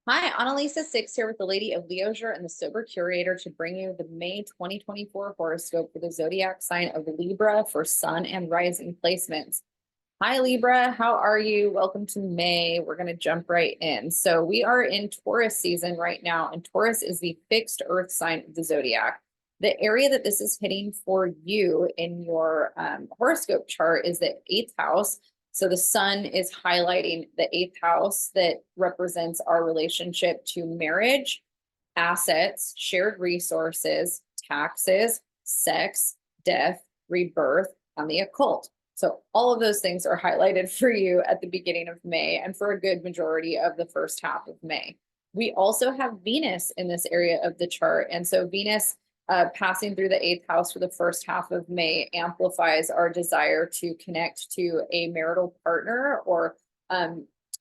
Hi, Analisa Six here with the Lady of Leisure and the Sober Curator to bring you the May 2024 horoscope for the zodiac sign of Libra for Sun and Rising placements. Hi, Libra. How are you? Welcome to May. We're going to jump right in. So we are in Taurus season right now, and Taurus is the fixed earth sign of the zodiac. The area that this is hitting for you in your horoscope chart is the eighth house. So the sun is highlighting the eighth house that represents our relationship to marriage, assets, shared resources, taxes, sex, death, rebirth, and the occult. So all of those things are highlighted for you at the beginning of May and for a good majority of the first half of May. We also have Venus in this area of the chart. And so Venus passing through the eighth house for the first half of May amplifies our desire to connect to a marital partner or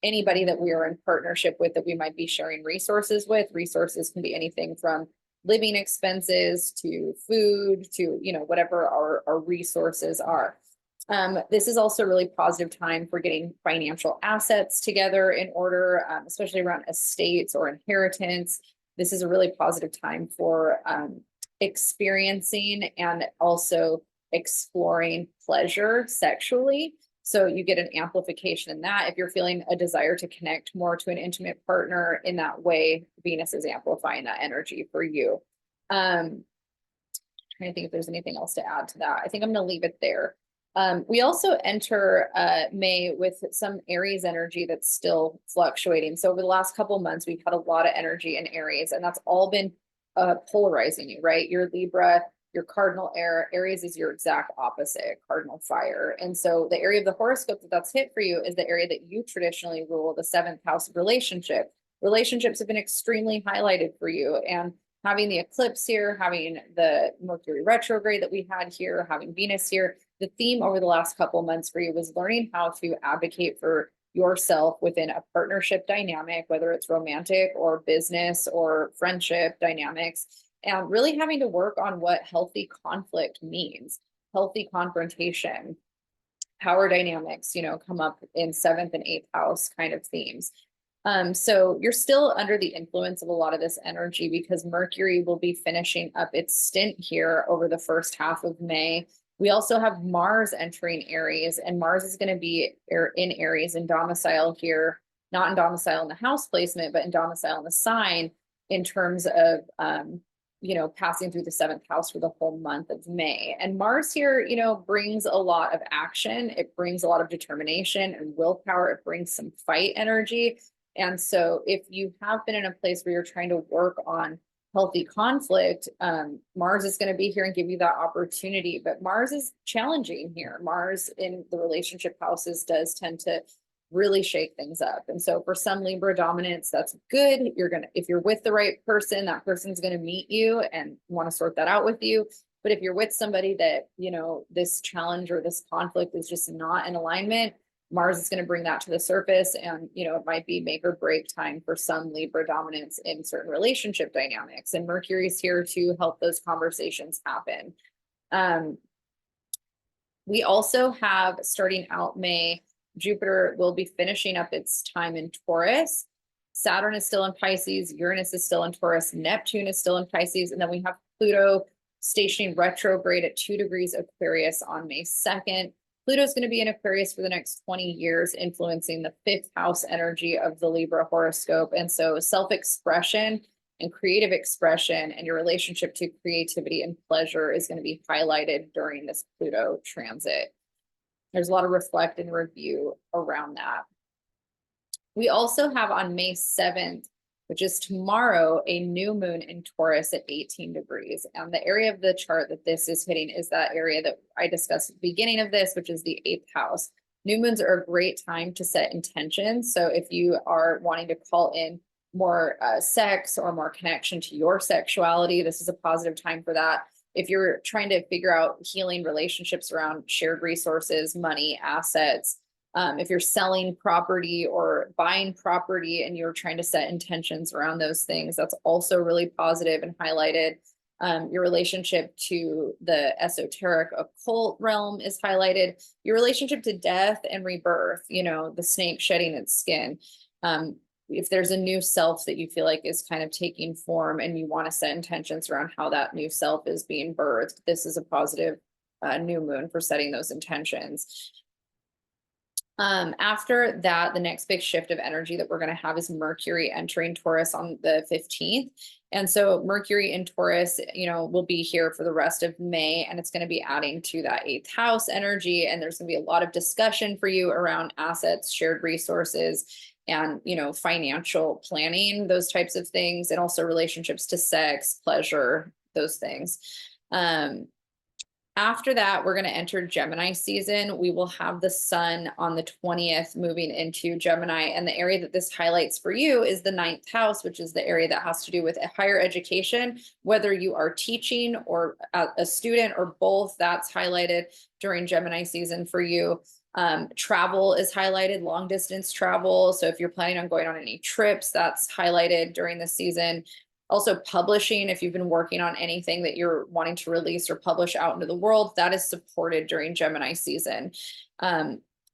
anybody that we are in partnership with that we might be sharing resources with. Resources can be anything from living expenses to food to, whatever our resources are. This is also a really positive time for getting financial assets together in order, especially around estates or inheritance. This is a really positive time for experiencing and also exploring pleasure sexually. So you get an amplification in that. If you're feeling a desire to connect more to an intimate partner in that way, Venus is amplifying that energy for you. Trying to think if there's anything else to add to that. I think I'm going to leave it there. We also enter May with some Aries energy that's still fluctuating. So over the last couple of months, we've had a lot of energy in Aries, and that's all been polarizing you, right? Your Libra, your cardinal air, Aries is your exact opposite, cardinal fire. And so the area of the horoscope that's hit for you is the area that you traditionally rule, the seventh house of relationship. Relationships have been extremely highlighted for you. And having the eclipse here, having the Mercury retrograde that we had here, having Venus here, the theme over the last couple of months for you was learning how to advocate for yourself within a partnership dynamic, whether it's romantic or business or friendship dynamics, and really having to work on what healthy conflict means, healthy confrontation, power dynamics, come up in seventh and eighth house kind of themes. So you're still under the influence of a lot of this energy because Mercury will be finishing up its stint here over the first half of May. We also have Mars entering Aries, and Mars is going to be in Aries in domicile here, not in domicile in the house placement, but in domicile in the sign in terms of, passing through the seventh house for the whole month of May. And Mars here, brings a lot of action. It brings a lot of determination and willpower. It brings some fight energy. And so if you have been in a place where you're trying to work on healthy conflict, Mars is going to be here and give you that opportunity. But Mars is challenging here. Mars in the relationship houses does tend to really shake things up. And so for some Libra dominants, that's good. If you're with the right person, that person's going to meet you and want to sort that out with you. But if you're with somebody that, this challenge or this conflict is just not in alignment, Mars is going to bring that to the surface, and it might be make or break time for some Libra dominance in certain relationship dynamics. And Mercury is here to help those conversations happen. We also have, starting out May, Jupiter will be finishing up its time in Taurus. Saturn is still in Pisces. Uranus is still in Taurus. Neptune is still in Pisces. And then we have Pluto stationing retrograde at 2 degrees Aquarius on May 2nd. Pluto's going to be in Aquarius for the next 20 years, influencing the fifth house energy of the Libra horoscope. And so self-expression and creative expression and your relationship to creativity and pleasure is going to be highlighted during this Pluto transit. There's a lot of reflect and review around that. We also have on May 7th, which is tomorrow, a new moon in Taurus at 18 degrees. And the area of the chart that this is hitting is that area that I discussed at the beginning of this, which is the eighth house. New moons are a great time to set intentions. So if you are wanting to call in more sex or more connection to your sexuality, this is a positive time for that. If you're trying to figure out healing relationships around shared resources, money, assets, if you're selling property or buying property and you're trying to set intentions around those things, that's also really positive and highlighted. Your relationship to the esoteric occult realm is highlighted. Your relationship to death and rebirth, the snake shedding its skin. if there's a new self that you feel like is kind of taking form and you want to set intentions around how that new self is being birthed, this is a positive new moon for setting those intentions. After that, the next big shift of energy that we're going to have is Mercury entering Taurus on the 15th. And so Mercury in Taurus, will be here for the rest of May, and it's going to be adding to that 8th house energy. And there's going to be a lot of discussion for you around assets, shared resources, and, financial planning, those types of things, and also relationships to sex, pleasure, those things. After that, we're going to enter Gemini season. We will have the sun on the 20th moving into Gemini. And the area that this highlights for you is the 9th house, which is the area that has to do with higher education, whether you are teaching or a student or both. That's highlighted during Gemini season for you. Travel is highlighted, long distance travel. So if you're planning on going on any trips, that's highlighted during the season. Also publishing, if you've been working on anything that you're wanting to release or publish out into the world, that is supported during Gemini season.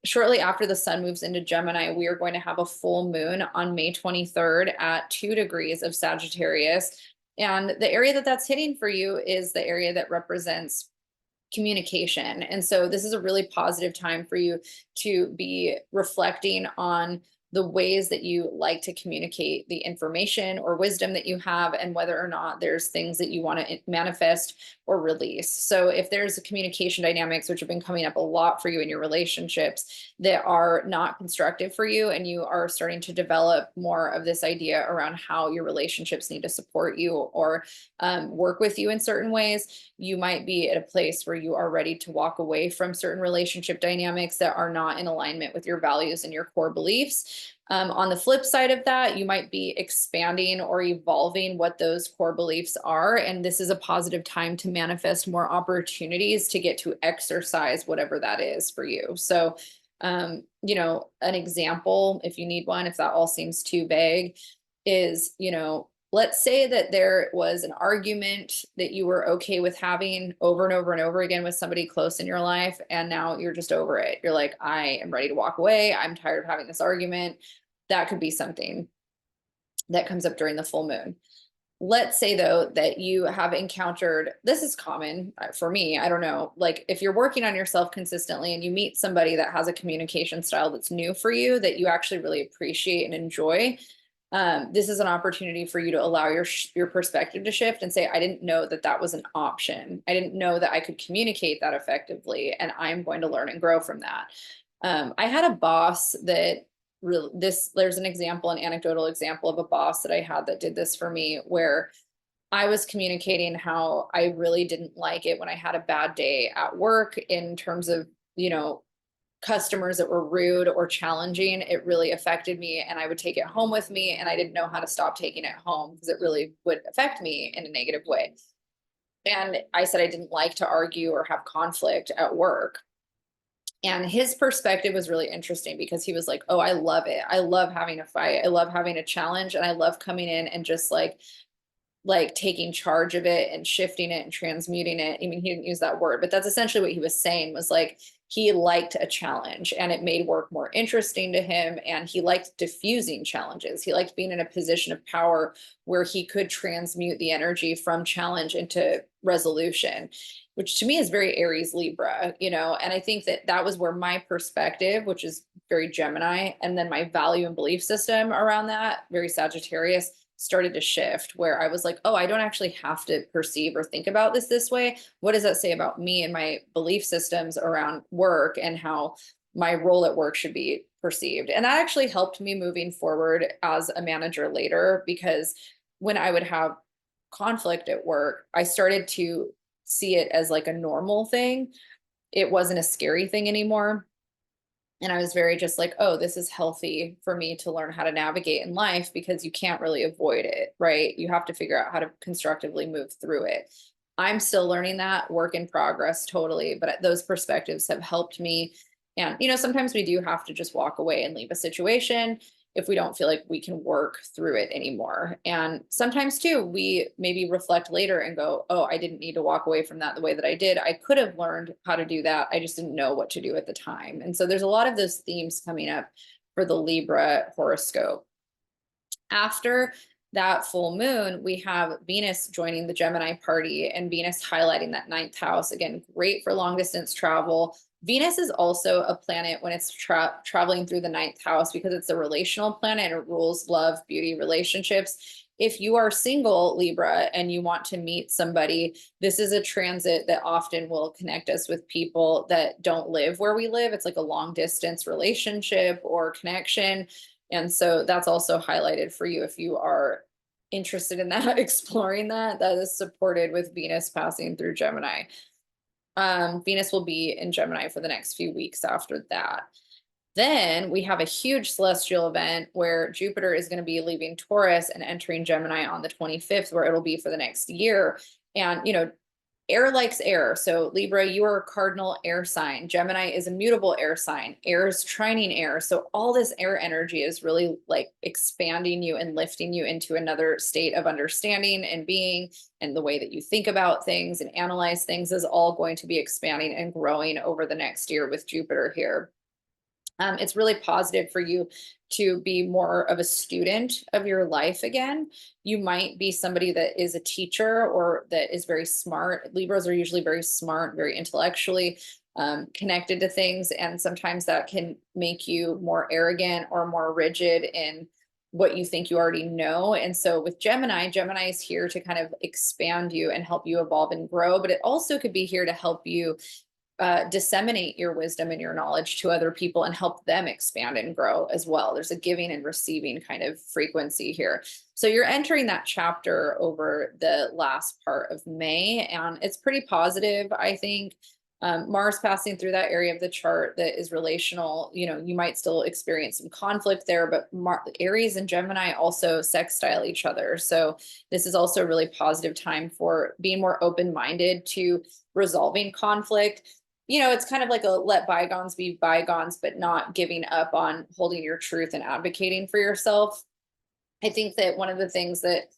Shortly after the sun moves into Gemini, we are going to have a full moon on May 23rd at 2 degrees of Sagittarius. And the area that that's hitting for you is the area that represents communication. And so this is a really positive time for you to be reflecting on the ways that you like to communicate the information or wisdom that you have, and whether or not there's things that you want to manifest or release. So if there's communication dynamics, which have been coming up a lot for you in your relationships, that are not constructive for you, and you are starting to develop more of this idea around how your relationships need to support you or work with you in certain ways, you might be at a place where you are ready to walk away from certain relationship dynamics that are not in alignment with your values and your core beliefs. On the flip side of that, you might be expanding or evolving what those core beliefs are. And this is a positive time to manifest more opportunities to get to exercise whatever that is for you. So, an example, if you need one, if that all seems too vague, is, let's say that there was an argument that you were okay with having over and over and over again with somebody close in your life, and now you're just over it. You're like, I am ready to walk away. I'm tired of having this argument. That could be something that comes up during the full moon. Let's say, though, that you have encountered, this is common for me, I don't know, like if you're working on yourself consistently and you meet somebody that has a communication style that's new for you, that you actually really appreciate and enjoy, this is an opportunity for you to allow your perspective to shift and say, I didn't know that that was an option. I didn't know that I could communicate that effectively, and I'm going to learn and grow from that. I had a boss that there's an anecdotal example of a boss that I had that did this for me, where I was communicating how I really didn't like it when I had a bad day at work in terms of, customers that were rude or challenging. It really affected me, and I would take it home with me, and I didn't know how to stop taking it home because it really would affect me in a negative way. And I said I didn't like to argue or have conflict at work. And his perspective was really interesting because he was like, oh, I love it. I love having a fight. I love having a challenge. And I love coming in and just like taking charge of it and shifting it and transmuting it. I mean, he didn't use that word, but that's essentially what he was saying, was like, he liked a challenge and it made work more interesting to him. And he liked diffusing challenges. He liked being in a position of power where he could transmute the energy from challenge into resolution, which to me is very Aries Libra, and I think that was where my perspective, which is very Gemini, and then my value and belief system around that, very Sagittarius, started to shift, where I was like, oh, I don't actually have to perceive or think about this way. What does that say about me and my belief systems around work and how my role at work should be perceived? And that actually helped me moving forward as a manager later, because when I would have conflict at work, I started to see it as like a normal thing. It wasn't a scary thing anymore. And I was very just like, oh, this is healthy for me to learn how to navigate in life, because you can't really avoid it, right? You have to figure out how to constructively move through it. I'm still learning that, work in progress, totally. But those perspectives have helped me. And, sometimes we do have to just walk away and leave a situation if we don't feel like we can work through it anymore. And sometimes too, we maybe reflect later and go, oh, I didn't need to walk away from that the way that I did. I could have learned how to do that. I just didn't know what to do at the time. And so there's a lot of those themes coming up for the Libra horoscope. After that full moon, we have Venus joining the Gemini party, and Venus highlighting that ninth house. Again, great for long distance travel. Venus is also a planet when it's traveling through the ninth house because it's a relational planet and it rules love, beauty, relationships. If you are single, Libra, and you want to meet somebody, this is a transit that often will connect us with people that don't live where we live. It's like a long distance relationship or connection. And so that's also highlighted for you if you are interested in that, exploring that. That is supported with Venus passing through Gemini. Venus will be in Gemini for the next few weeks after that. Then we have a huge celestial event where Jupiter is going to be leaving Taurus and entering Gemini on the 25th, where it'll be for the next year. And, you know, air likes air. So Libra, you are a cardinal air sign. Gemini is a mutable air sign. Air is trining air. So all this air energy is really like expanding you and lifting you into another state of understanding and being, and the way that you think about things and analyze things is all going to be expanding and growing over the next year with Jupiter here. It's really positive for you to be more of a student of your life again. You might be somebody that is a teacher or that is very smart. Libras are usually very smart, very intellectually connected to things. And sometimes that can make you more arrogant or more rigid in what you think you already know. And so with Gemini, Gemini is here to kind of expand you and help you evolve and grow, but it also could be here to help you disseminate your wisdom and your knowledge to other people and help them expand and grow as well. There's a giving and receiving kind of frequency here. So you're entering that chapter over the last part of May, and it's pretty positive, I think. Mars passing through that area of the chart that is relational, you know, you might still experience some conflict there, but Aries and Gemini also sextile each other. So this is also a really positive time for being more open-minded to resolving conflict. You know, it's kind of like a let bygones be bygones, but not giving up on holding your truth and advocating for yourself. I think that one of the things that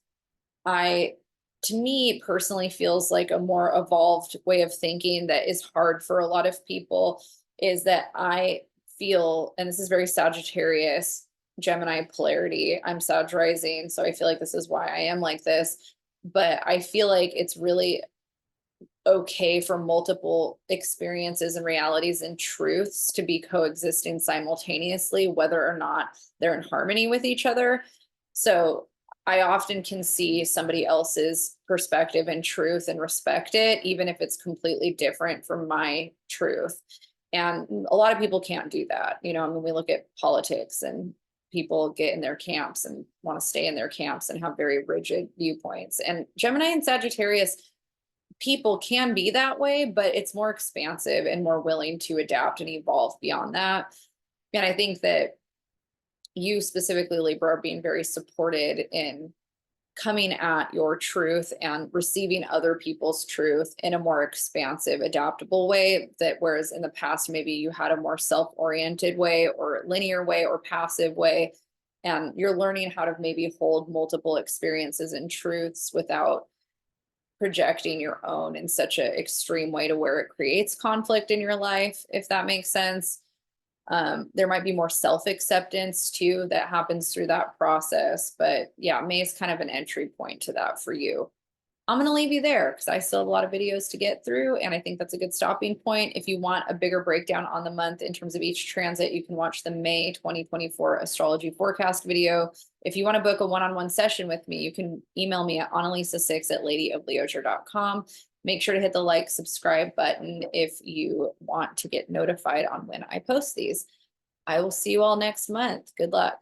to me personally feels like a more evolved way of thinking that is hard for a lot of people is that I feel, and this is very Sagittarius, Gemini polarity. I'm Sag rising, so I feel like this is why I am like this. But I feel like it's really okay for multiple experiences and realities and truths to be coexisting simultaneously, whether or not they're in harmony with each other. So I often can see somebody else's perspective and truth and respect it, even if it's completely different from my truth. And a lot of people can't do that. You know, I mean, we look at politics and people get in their camps and want to stay in their camps and have very rigid viewpoints. And Gemini and Sagittarius people can be that way, but it's more expansive and more willing to adapt and evolve beyond that. And I think that you specifically, Libra, are being very supported in coming at your truth and receiving other people's truth in a more expansive, adaptable way, that whereas in the past, maybe you had a more self-oriented way or linear way or passive way, and you're learning how to maybe hold multiple experiences and truths without projecting your own in such an extreme way to where it creates conflict in your life, if that makes sense. There might be more self-acceptance too that happens through that process. But yeah, May is kind of an entry point to that for you. I'm going to leave you there because I still have a lot of videos to get through, and I think that's a good stopping point. If you want a bigger breakdown on the month in terms of each transit, you can watch the May 2024 astrology forecast video. If you want to book a one-on-one session with me, you can email me at analisa6@ladyofleosure.com. Make sure to hit the like, subscribe button if you want to get notified on when I post these. I will see you all next month. Good luck.